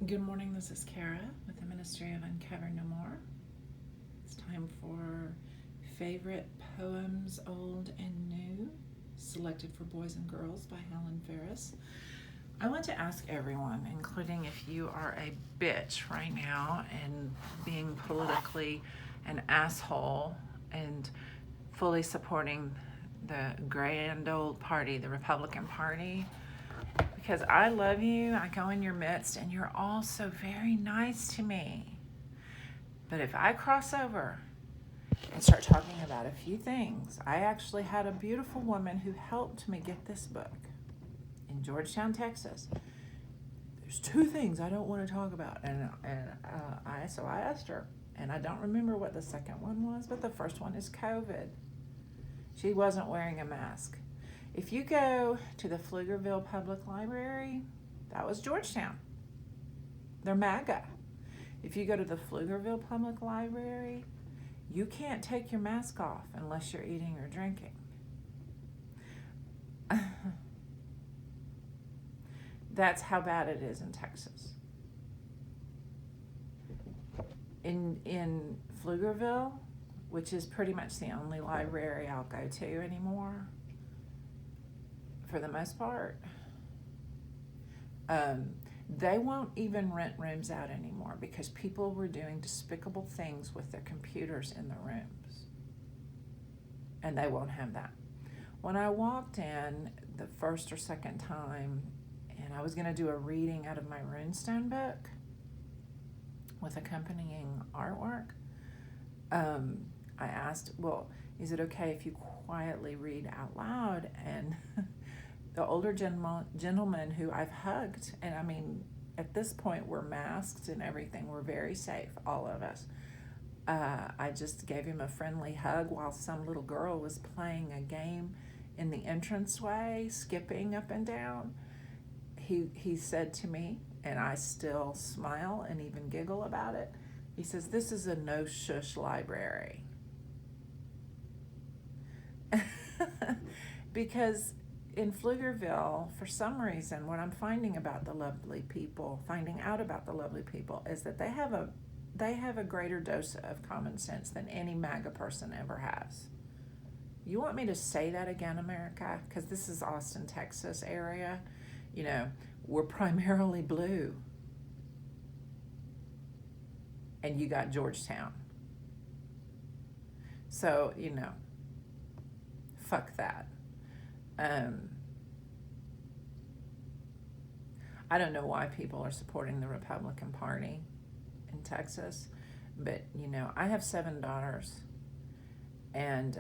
Good morning, this is Kara with the Ministry of Uncover No More. It's time for Favorite Poems, Old and New, selected for boys and girls by Helen Ferris. I want to ask everyone, including if you are a bitch right now and being politically an asshole and fully supporting the grand old party, the Republican Party, because I love you, I go in your midst, and you're all so very nice to me. But if I cross over and start talking about a few things, I actually had a beautiful woman who helped me get this book in Georgetown, Texas. There's two things I don't want to talk about, so I asked her, and I don't remember what the second one was, but the first one is COVID. She wasn't wearing a mask. If you go to the Pflugerville Public Library, that was Georgetown. They're MAGA. If you go to the Pflugerville Public Library, you can't take your mask off unless you're eating or drinking. That's how bad it is in Texas. In Pflugerville, which is pretty much the only library I'll go to anymore, for the most part, they won't even rent rooms out anymore because people were doing despicable things with their computers in the rooms, and they won't have that. When I walked in the first or second time, and I was going to do a reading out of my runestone book with accompanying artwork, I asked, well, is it okay if you quietly read out loud? And the older gentleman who I've hugged, and I mean, at this point we're masked and everything, we're very safe, all of us. I just gave him a friendly hug while some little girl was playing a game in the entranceway, skipping up and down. He said to me, and I still smile and even giggle about it, he says, "This is a no shush library." Because in Pflugerville, for some reason, what I'm finding out about the lovely people, is that they have a greater dose of common sense than any MAGA person ever has. You want me to say that again, America? Because this is Austin, Texas area. You know, we're primarily blue. And you got Georgetown. So, fuck that. I don't know why people are supporting the Republican Party in Texas, but I have 7 daughters, and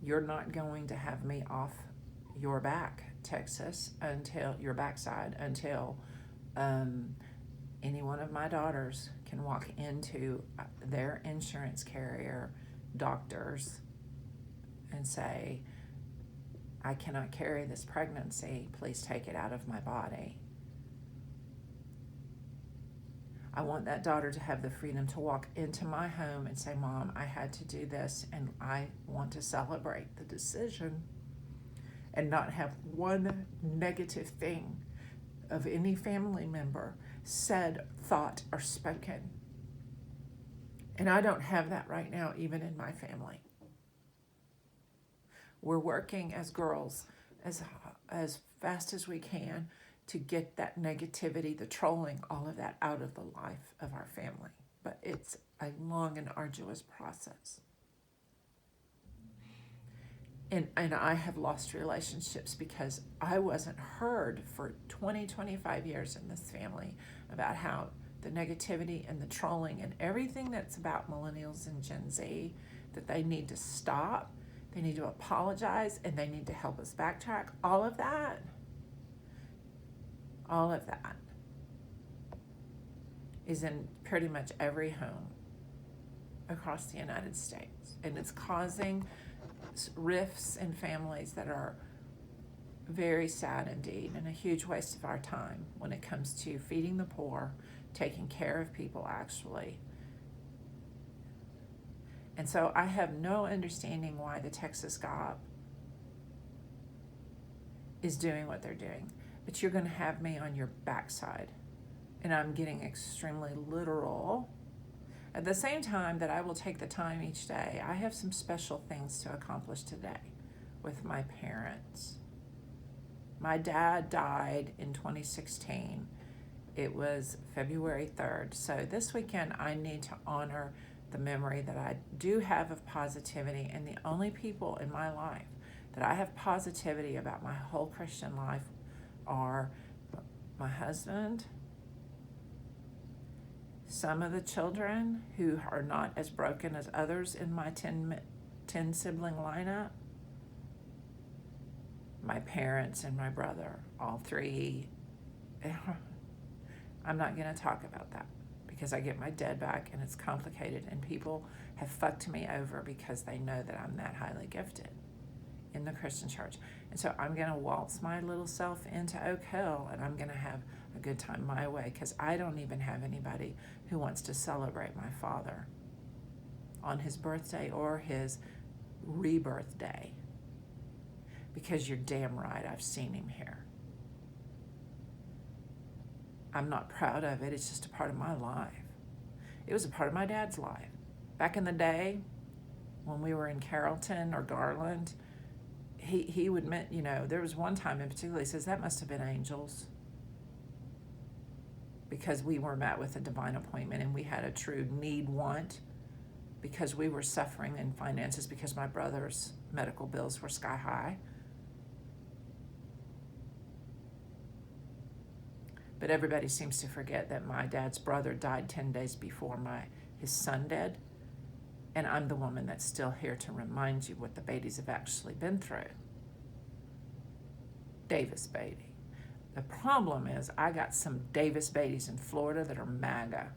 you're not going to have me off your back, Texas, until your backside, until any one of my daughters can walk into their insurance carrier, doctors, and say, "I cannot carry this pregnancy, please take it out of my body." I want that daughter to have the freedom to walk into my home and say, "Mom, I had to do this, and I want to celebrate the decision," and not have one negative thing of any family member said, thought, or spoken. And I don't have that right now, even in my family. We're working as girls as fast as we can to get that negativity, the trolling, all of that out of the life of our family. But it's a long and arduous process. And I have lost relationships because I wasn't heard for 20, 25 years in this family about how the negativity and the trolling and everything that's about millennials and Gen Z, that they need to stop, they need to apologize, and they need to help us backtrack. All of that is in pretty much every home across the United States. And it's causing rifts in families that are very sad indeed, and a huge waste of our time when it comes to feeding the poor, taking care of people actually. And so I have no understanding why the Texas GOP is doing what they're doing. But you're going to have me on your backside and I'm getting extremely literal. At the same time that I will take the time each day, I have some special things to accomplish today with my parents. My dad died in 2016. It was February 3rd. So this weekend I need to honor the memory that I do have of positivity, and the only people in my life that I have positivity about my whole Christian life are my husband, some of the children who are not as broken as others in my 10 sibling lineup, my parents, and my brother, all three. I'm not going to talk about that because I get my dad back and it's complicated, and people have fucked me over because they know that I'm that highly gifted in the Christian church. And so I'm going to waltz my little self into Oak Hill, and I'm going to have a good time my way, because I don't even have anybody who wants to celebrate my father on his birthday or his rebirth day, because you're damn right I've seen him here. I'm not proud of it. It's just a part of my life. It was a part of my dad's life. Back in the day, when we were in Carrollton or Garland, he would admit, there was one time in particular, he says, that must have been angels, because we were met with a divine appointment, and we had a true want, because we were suffering in finances because my brother's medical bills were sky high. But everybody seems to forget that my dad's brother died 10 days before his son did. And I'm the woman that's still here to remind you what the Beatys have actually been through. Davis Beatty. The problem is I got some Davis Beatys in Florida that are MAGA.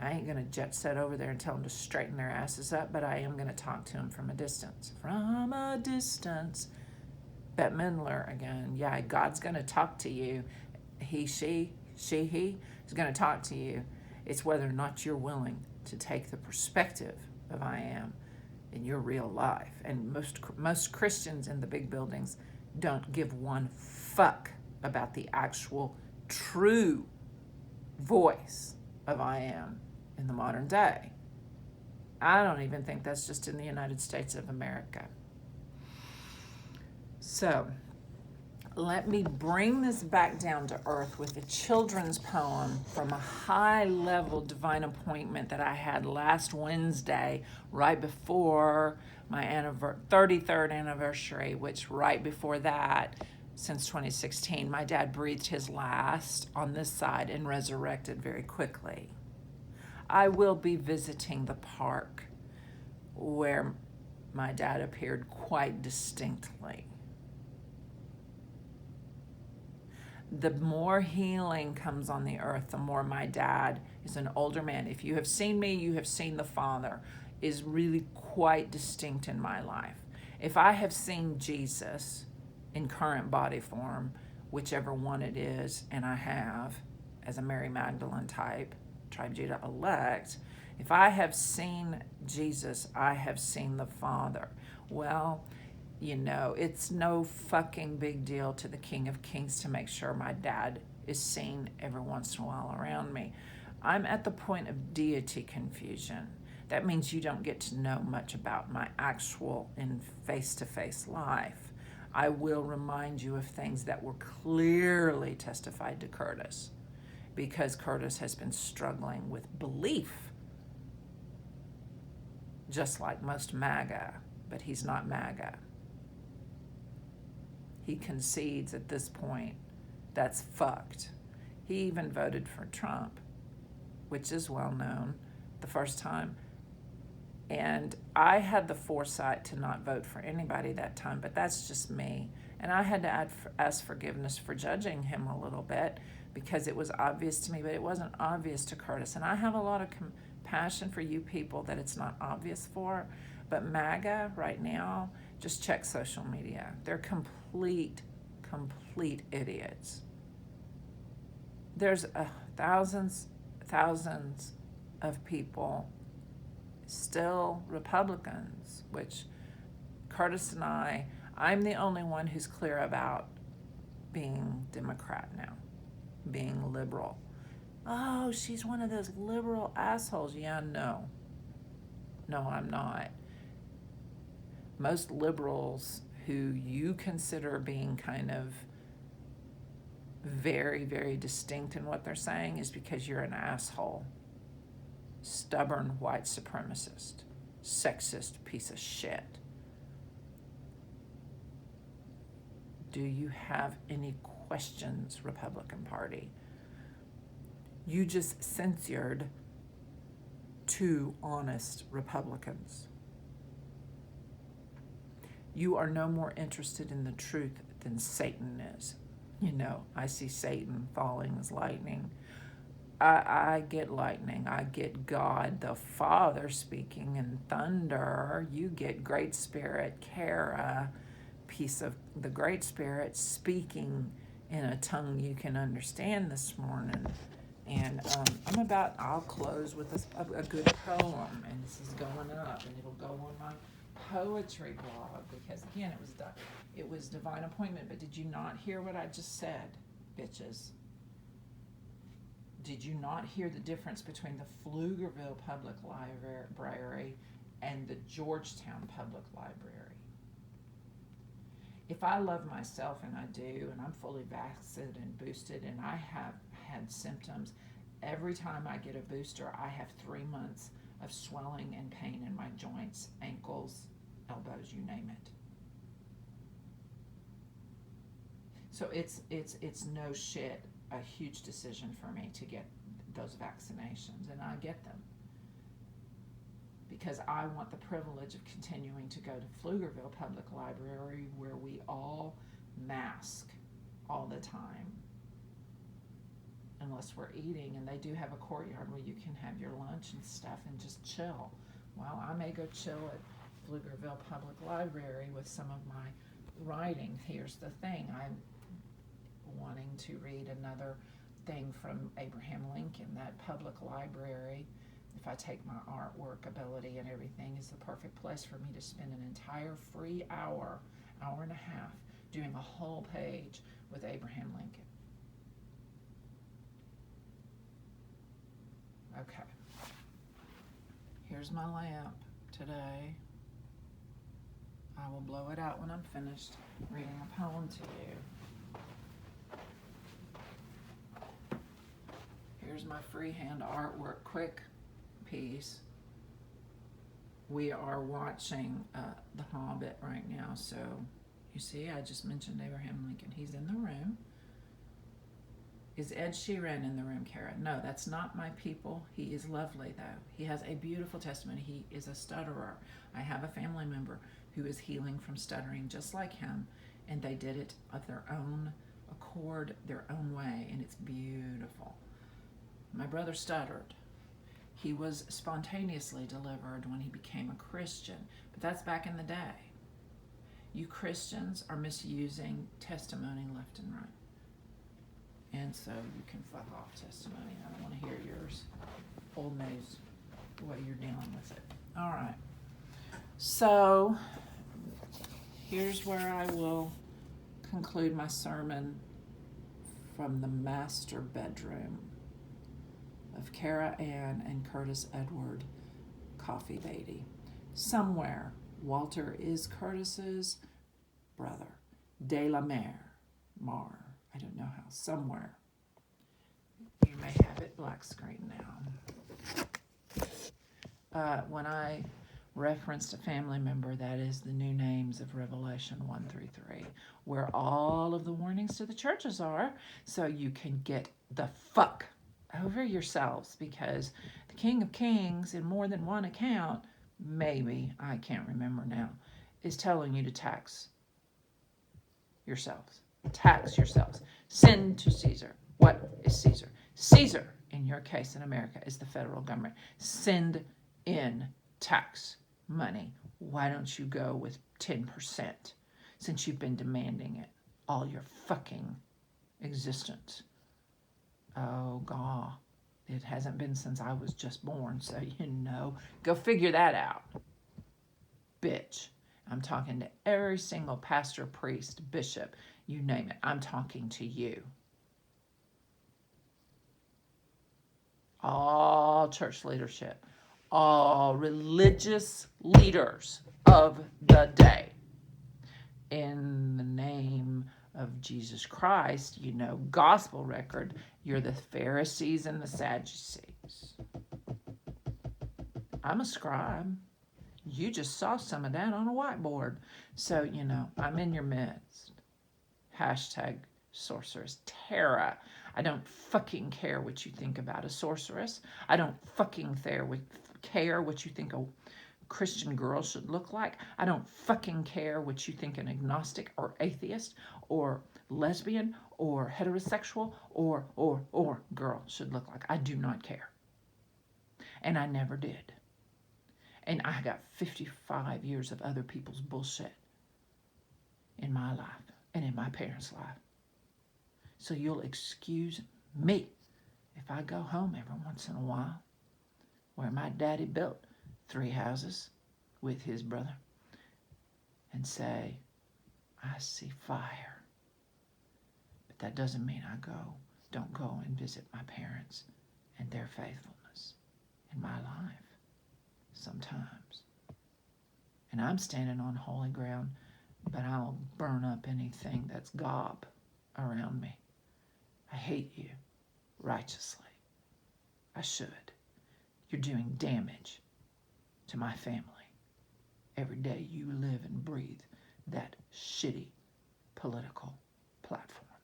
I ain't going to jet set over there and tell them to straighten their asses up, but I am going to talk to them from a distance. From a distance. Bette Midler again. Yeah, God's going to talk to you. He is going to talk to you. It's whether or not you're willing to take the perspective of I am in your real life. And most Christians in the big buildings don't give one fuck about the actual true voice of I am in the modern day. I don't even think that's just in the United States of America. So let me bring this back down to earth with a children's poem from a high-level divine appointment that I had last Wednesday, right before my 33rd anniversary, which right before that, since 2016, my dad breathed his last on this side and resurrected very quickly. I will be visiting the park where my dad appeared quite distinctly. The more healing comes on the earth, the more my dad is an older man. If you have seen me, you have seen the Father, is really quite distinct in my life. If I have seen Jesus in current body form, whichever one it is, and I have, as a Mary Magdalene type, Tribe Judah elect, if I have seen Jesus, I have seen the Father. Well, it's no fucking big deal to the King of Kings to make sure my dad is seen every once in a while around me. I'm at the point of deity confusion. That means you don't get to know much about my actual in face-to-face life. I will remind you of things that were clearly testified to Curtis, because Curtis has been struggling with belief, just like most MAGA, but he's not MAGA. He concedes at this point that's fucked. He even voted for Trump, which is well known, the first time. And I had the foresight to not vote for anybody that time, but that's just me. And I had to ask forgiveness for judging him a little bit, because it was obvious to me, but it wasn't obvious to Curtis. And I have a lot of compassion for you people that it's not obvious for. But MAGA right now, just check social media. They're complete idiots. There's thousands of people, still Republicans, which Curtis and I'm the only one who's clear about being Democrat now. being liberal. Oh, she's one of those liberal assholes. Yeah, no. No, I'm not. Most liberals who you consider being kind of very, very distinct in what they're saying is because you're an asshole. Stubborn white supremacist. Sexist piece of shit. Do you have any questions, Republican Party? You just censored 2 honest Republicans. You are no more interested in the truth than Satan is. You know, I see Satan falling as lightning. I get lightning. I get God the Father speaking in thunder. You get Great Spirit, Kara, piece of the Great Spirit, speaking in a tongue you can understand this morning. And I'll close with a good poem, and this is going up, and it'll go on my poetry blog, because again, it was divine appointment. But did you not hear what I just said, bitches? Did you not hear the difference between the Pflugerville Public Library and the Georgetown Public Library? If I love myself, and I do, and I'm fully vaccinated and boosted, and I have had symptoms, every time I get a booster, I have 3 months of swelling and pain in my joints, ankles, elbows, you name it. So it's no shit a huge decision for me to get those vaccinations, and I get them because I want the privilege of continuing to go to Pflugerville Public Library, where we all mask all the time unless we're eating, and they do have a courtyard where you can have your lunch and stuff and just chill. Well, I may go chill at Pflugerville Public Library with some of my writing. Here's the thing, I'm wanting to read another thing from Abraham Lincoln. That public library, if I take my artwork ability and everything, is the perfect place for me to spend an entire free hour and a half doing a whole page with Abraham Lincoln. Okay. Here's my lamp today. I will blow it out when I'm finished reading a poem to you. Here's my freehand artwork, quick piece. We are watching The Hobbit right now, so you see, I just mentioned Abraham Lincoln. He's in the room. Is Ed Sheeran in the room, Kara? No, that's not my people. He is lovely, though. He has a beautiful testimony. He is a stutterer. I have a family member who is healing from stuttering just like him, and they did it of their own accord, their own way, and it's beautiful. My brother stuttered. He was spontaneously delivered when he became a Christian, but that's back in the day. You Christians are misusing testimony left and right. And so you can fuck off testimony. I don't want to hear yours. Old news, the way you're dealing with it. All right. So here's where I will conclude my sermon from the master bedroom of Kara Ann and Curtis Edward Coffey Beatty. Somewhere, Walter is Curtis's brother. De la Mare. I don't know how. Somewhere. You may have it black screen now. When I referenced a family member, that is the new names of Revelation 1 through 3, where all of the warnings to the churches are, so you can get the fuck over yourselves, because the King of Kings, in more than one account, maybe, I can't remember now, is telling you to tax yourselves. Tax yourselves. Send to Caesar. What is Caesar? Caesar, in your case in America, is the federal government. Send in tax money. Why don't you go with 10%, since you've been demanding it all your fucking existence? Oh, God. It hasn't been since I was just born, so you know. Go figure that out. Bitch. I'm talking to every single pastor, priest, bishop, you name it. I'm talking to you. all church leadership, all religious leaders of the day. In the name of Jesus Christ, gospel record, you're the Pharisees and the Sadducees. I'm a scribe. You just saw some of that on a whiteboard. So, I'm in your midst. Hashtag sorceress. Tara. I don't fucking care what you think about a sorceress. I don't fucking care what you think a Christian girl should look like. I don't fucking care what you think an agnostic or atheist or lesbian or heterosexual or girl should look like. I do not care. And I never did. And I got 55 years of other people's bullshit in my life and in my parents' life. So you'll excuse me if I go home every once in a while where my daddy built 3 houses with his brother and say, I see fire. But that doesn't mean I don't go and visit my parents and their faithfulness in my life sometimes. And I'm standing on holy ground, but I'll burn up anything that's gob around me. I hate you righteously. I should. You're doing damage to my family. Every day you live and breathe that shitty political platform.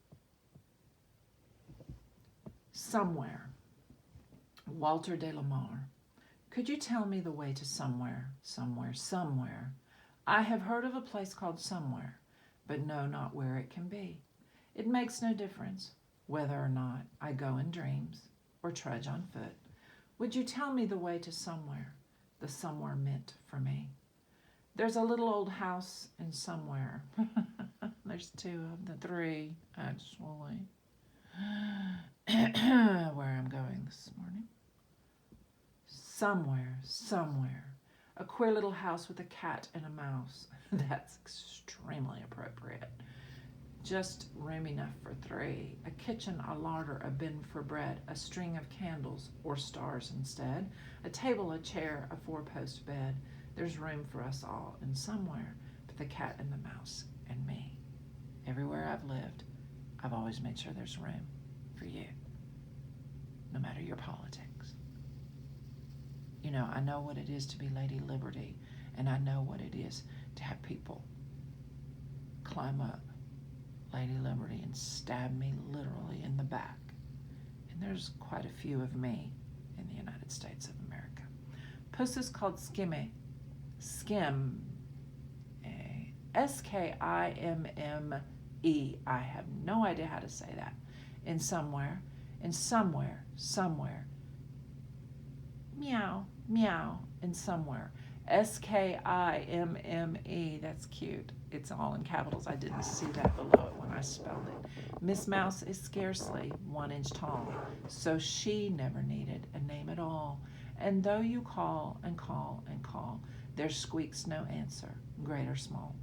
Somewhere, Walter de la Mare, could you tell me the way to somewhere? I have heard of a place called somewhere, but know not where it can be. It makes no difference whether or not I go in dreams or trudge on foot. Would you tell me the way to somewhere, the somewhere meant for me? There's a little old house in somewhere. There's 2 of the 3, actually, where I'm going this morning. Somewhere. A queer little house with a cat and a mouse. That's extremely appropriate. Just room enough for 3. A kitchen, a larder, a bin for bread, a string of candles, or stars instead. A table, a chair, a 4-post bed. There's room for us all, and somewhere but the cat and the mouse and me. Everywhere I've lived, I've always made sure there's room for you, no matter your politics. I know what it is to be Lady Liberty, and I know what it is to have people climb up Lady Liberty and stab me literally in the back. And there's quite a few of me in the United States of America. Puss is called Skim, S-K-I-M-M-E. I have no idea how to say that. In somewhere. Meow, in somewhere. S-K-I-M-M-E. That's cute. It's all in capitals. I didn't see that below it when I spelled it. Miss Mouse is scarcely 1 inch tall, so she never needed a name at all. And though you call and call and call, there squeaks no answer, great or small.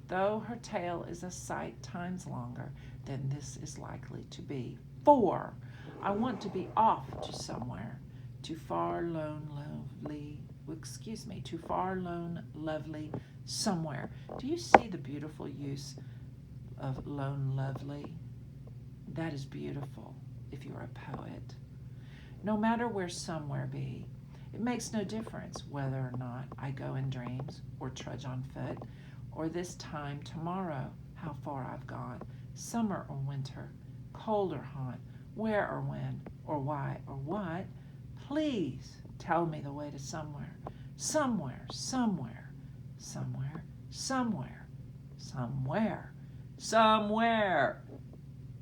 Though her tail is a sight times longer than this is likely to be. 4. I want to be off to somewhere, too far, lone, lovely, somewhere. Do you see the beautiful use of lone, lovely? That is beautiful if you're a poet. No matter where somewhere be, it makes no difference whether or not I go in dreams or trudge on foot, or this time tomorrow how far I've gone, summer or winter, cold or hot, where or when, or why or what. Please tell me the way to somewhere. Somewhere.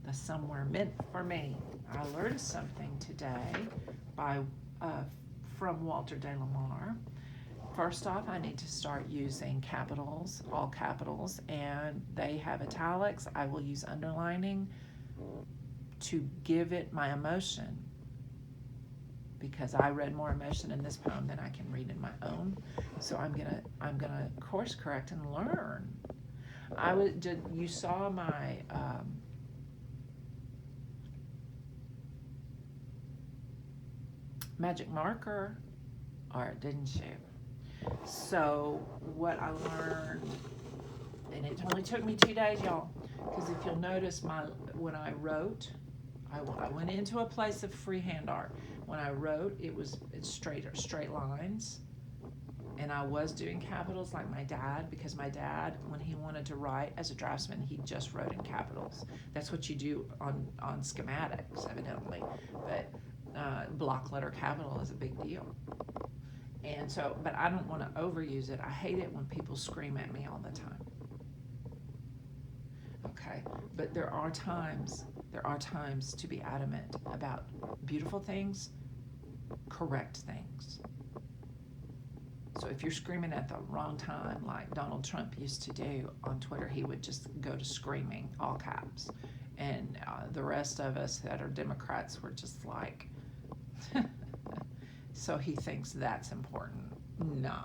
The somewhere meant for me. I learned something today from Walter de la Mare. First off, I need to start using capitals, all capitals, and they have italics. I will use underlining to give it my emotion, because I read more emotion in this poem than I can read in my own. So I'm gonna course correct and learn. You saw my magic marker art, didn't you? So what I learned, and it only took me 2 days, y'all, because if you'll notice, when I wrote, I went into a place of freehand art. When I wrote, it's straight lines, and I was doing capitals like my dad, because my dad, when he wanted to write as a draftsman, he just wrote in capitals. That's what you do on schematics, evidently, but block letter capital is a big deal. And so, but I don't want to overuse it. I hate it when people scream at me all the time. Okay, but there are times to be adamant about beautiful things, correct things. So if you're screaming at the wrong time, like Donald Trump used to do on Twitter, he would just go to screaming, all caps. And the rest of us that are Democrats were just like, so he thinks that's important. Nah.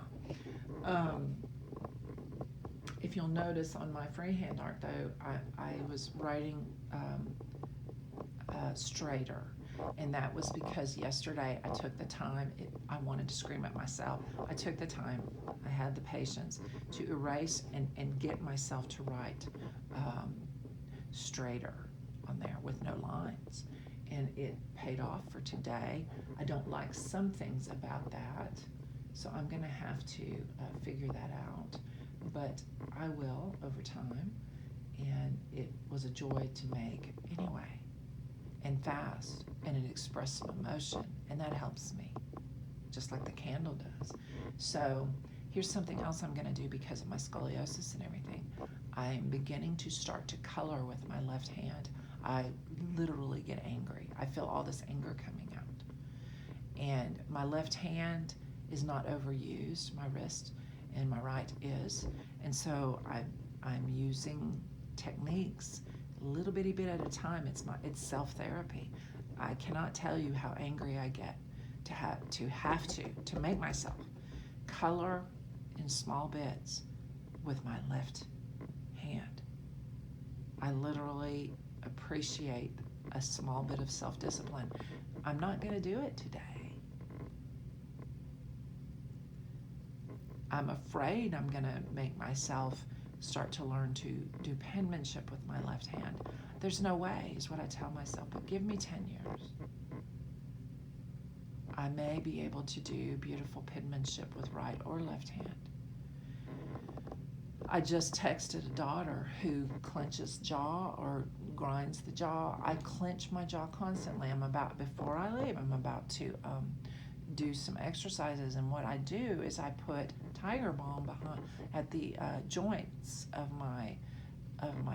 If you'll notice on my freehand art, though, I was writing straighter. And that was because yesterday I took the time, I wanted to scream at myself. I took the time, I had the patience to erase and get myself to write straighter on there with no lines. And it paid off for today. I don't like some things about that, so I'm going to have to figure that out. But I will over time, and it was a joy to make anyway, and fast, and it expressed some emotion, and that helps me, just like the candle does. So here's something else I'm going to do because of my scoliosis and everything. I'm beginning to start to color with my left hand. I literally get angry. I feel all this anger coming out. And my left hand is not overused, my wrist, and my right is. And so I'm using techniques a little bitty bit at a time. It's self-therapy. I cannot tell you how angry I get to make myself color in small bits with my left hand. I literally appreciate a small bit of self-discipline. I'm not going to do it today. I'm afraid I'm going to make myself start to learn to do penmanship with my left hand. There's no way, is what I tell myself, but give me 10 years. I may be able to do beautiful penmanship with right or left hand. I just texted a daughter who clenches jaw or grinds the jaw. I clench my jaw constantly. Before I leave, I'm about to do some exercises, and what I do is I put Tiger Balm at the joints of my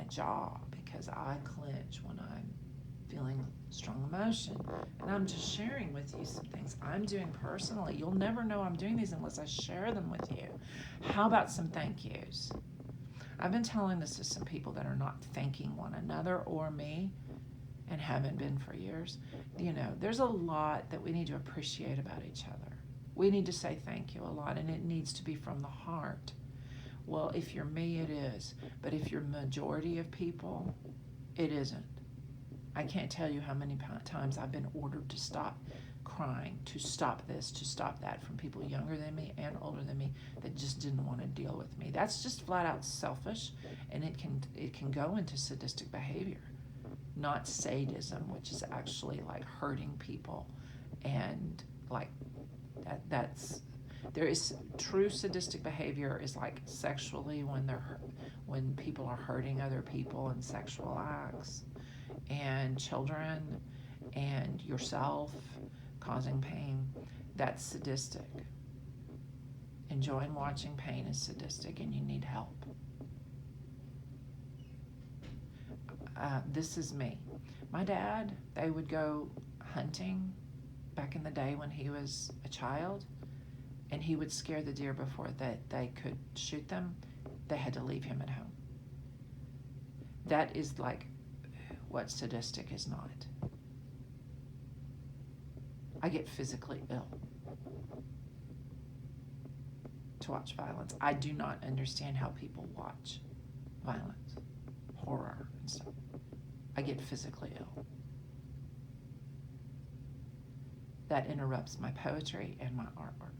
jaw, because I clench when I'm feeling strong emotion. And I'm just sharing with you some things I'm doing personally. You'll never know I'm doing these unless I share them with you. How about some thank yous? I've been telling this to some people that are not thanking one another or me, and haven't been for years. You know, there's a lot that we need to appreciate about each other. We need to say thank you a lot, and it needs to be from the heart. Well, if you're me, it is. But if you're majority of people, it isn't. I can't tell you how many times I've been ordered to stop crying, to stop this, to stop that, from people younger than me and older than me that just didn't want to deal with me. That's just flat out selfish, and it can go into sadistic behavior. Not sadism, which is actually like hurting people, and like there is true sadistic behavior is like sexually when people are hurting other people in sexual acts, and children and yourself causing pain. That's sadistic. Enjoying watching pain is sadistic, and you need help. This is me. My dad, they would go hunting back in the day when he was a child, and he would scare the deer before they could shoot them. They had to leave him at home. That is like what sadistic is not. I get physically ill to watch violence. I do not understand how people watch violence, horror, and stuff. I get physically ill. that interrupts my poetry and my artwork.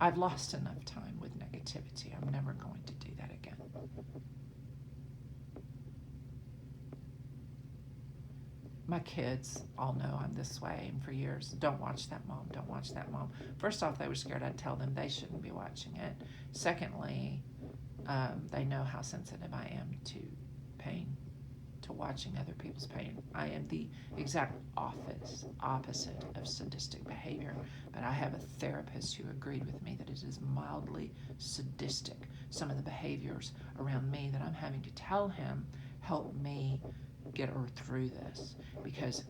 I've lost enough time with negativity. I'm never going to do that again. My kids all know I'm this way, and for years, don't watch that, Mom, don't watch that, Mom. First off, they were scared I'd tell them they shouldn't be watching it. Secondly, they know how sensitive I am to pain, to watching other people's pain. I am the exact opposite of sadistic behavior, but I have a therapist who agreed with me that it is mildly sadistic. Some of the behaviors around me that I'm having to tell him help me get her through this, because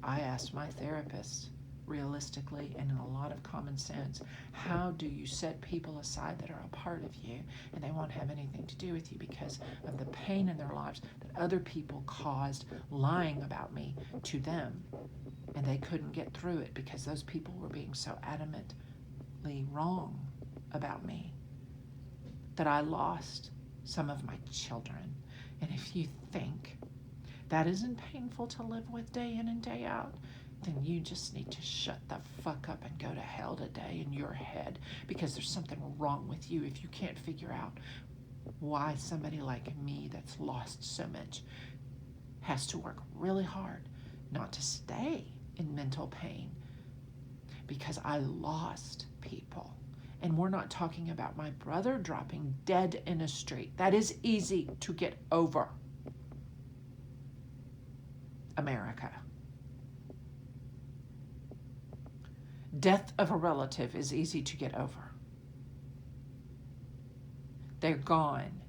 I asked my therapist realistically and in a lot of common sense, how do you set people aside that are a part of you and they won't have anything to do with you because of the pain in their lives that other people caused lying about me to them, and they couldn't get through it because those people were being so adamantly wrong about me that I lost some of my children. And if you think that isn't painful to live with day in and day out, then you just need to shut the fuck up and go to hell today in your head, because there's something wrong with you if you can't figure out why somebody like me that's lost so much has to work really hard not to stay in mental pain, because I lost people. And we're not talking about my brother dropping dead in a street. That is easy to get over. America. Death of a relative is easy to get over. They're gone.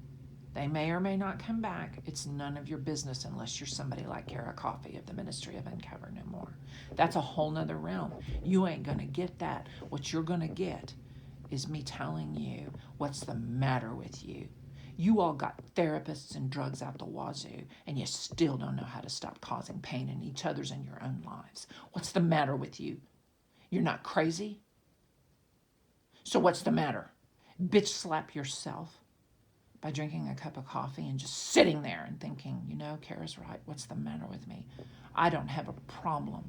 They may or may not come back. It's none of your business unless you're somebody like Beaty-Coffey of the Ministry of Uncover No More. That's a whole nother realm. You ain't going to get that. What you're going to get is me telling you what's the matter with you. You all got therapists and drugs out the wazoo, and you still don't know how to stop causing pain in each other's and your own lives. What's the matter with you? You're not crazy? So what's the matter? Bitch slap yourself by drinking a cup of coffee and just sitting there and thinking, you know, Kara's right. What's the matter with me? I don't have a problem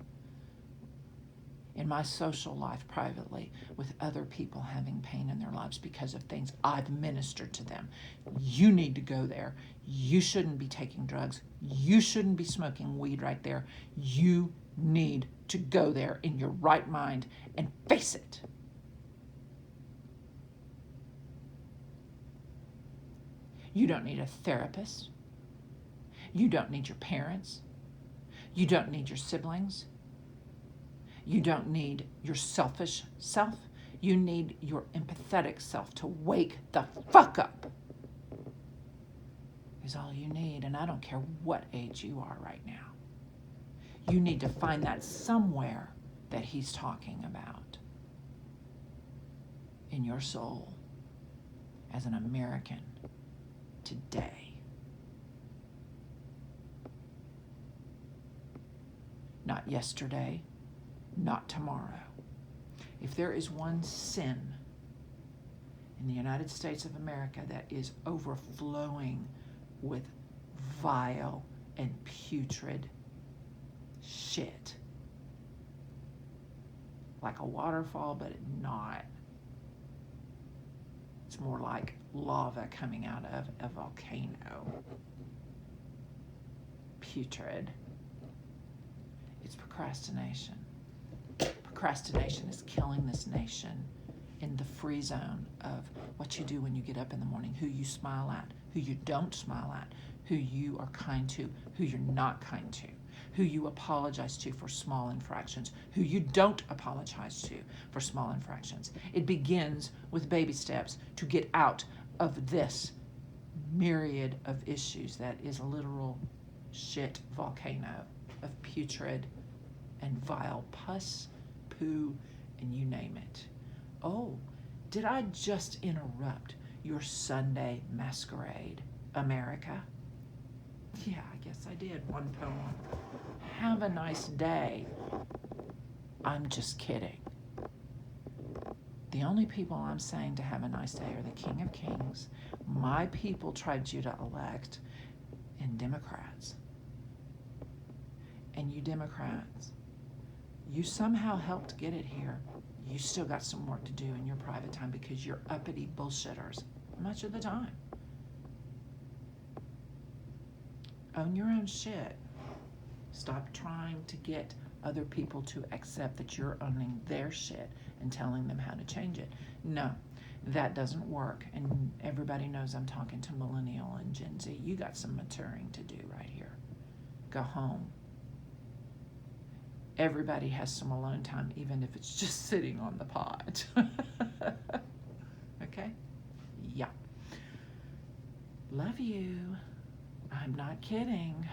in my social life privately with other people having pain in their lives because of things I've ministered to them. You need to go there. You shouldn't be taking drugs. You shouldn't be smoking weed right there. You need to go there in your right mind and face it. You don't need a therapist. You don't need your parents. You don't need your siblings. You don't need your selfish self. You need your empathetic self to wake the fuck up. Is all you need, and I don't care what age you are right now. You need to find that somewhere that he's talking about in your soul as an American today. Not yesterday, not tomorrow. If there is one sin in the United States of America that is overflowing with vile and putrid shit, like a waterfall, but not. It's more like lava coming out of a volcano. Putrid. It's procrastination. Procrastination is killing this nation in the free zone of what you do when you get up in the morning, who you smile at, who you don't smile at, who you are kind to, who you're not kind to, who you apologize to for small infractions, who you don't apologize to for small infractions. It begins with baby steps to get out of this myriad of issues that is a literal shit volcano of putrid and vile pus, poo, and you name it. Oh, did I just interrupt your Sunday masquerade, America? Yeah, I guess I did. One poem. Have a nice day. I'm just kidding. The only people I'm saying to have a nice day are the King of Kings, my people tried you to elect, and Democrats. And you Democrats, You somehow helped get it here. You still got some work to do in your private time because you're uppity bullshitters much of the time. Own your own shit. Stop trying to get other people to accept that you're owning their shit and telling them how to change it. No, that doesn't work. And everybody knows I'm talking to Millennial and Gen Z. You got some maturing to do right here. Go home. Everybody has some alone time, even if it's just sitting on the pod. Okay? Yeah. Love you. I'm not kidding.